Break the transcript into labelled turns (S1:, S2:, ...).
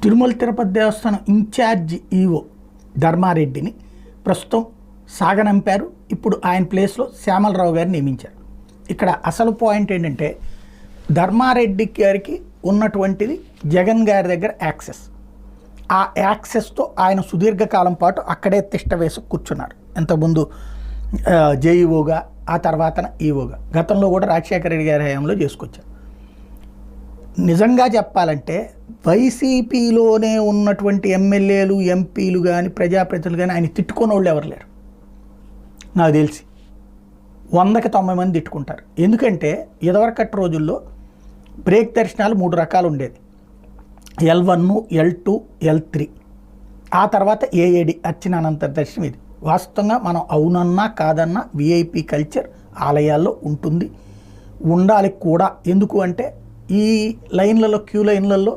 S1: తిరుమల తిరుపతి దేవస్థానం incharge EO ధర్మారెడ్డిని ప్రస్తుతం సాగనంపారు. ఇప్పుడు ఆయన ప్లేస్లో శ్యామలరావు గారిని నియమించారు. ఇక్కడ అసలు పాయింట్ ఏంటంటే ధర్మారెడ్డి గారికి ఉన్నటువంటిది జగన్ గారి దగ్గర యాక్సెస్. ఆ యాక్సెస్తో ఆయన సుదీర్ఘకాలం పాటు అక్కడే తిష్ట వేసి కూర్చున్నారు. ఇంతకుముందు జేఈఓగా, ఆ తర్వాత ఈఓగా, గతంలో కూడా రాజశేఖర రెడ్డి గారి హయాంలో చేసుకొచ్చారు. నిజంగా చెప్పాలంటే వైసీపీలోనే ఉన్నటువంటి ఎమ్మెల్యేలు, ఎంపీలు కానీ, ప్రజాప్రతినిధులు కానీ ఆయన తిట్టుకునే వాళ్ళు ఎవరు లేరు. నాకు తెలిసి 100కి 90 మంది తిట్టుకుంటారు. ఎందుకంటే ఇదివరకటి రోజుల్లో బ్రేక్ దర్శనాలు 3 రకాలు ఉండేది. L1, L2, L3, ఆ తర్వాత ఏఏడి అర్చనానంతర దర్శనం. ఇది వాస్తవంగా మనం అవునన్నా కాదన్నా విఐపి కల్చర్ ఆలయాల్లో ఉంటుంది, ఉండాలి కూడా. ఎందుకు అంటే ఈ లైన్లలో, క్యూ లైన్లలో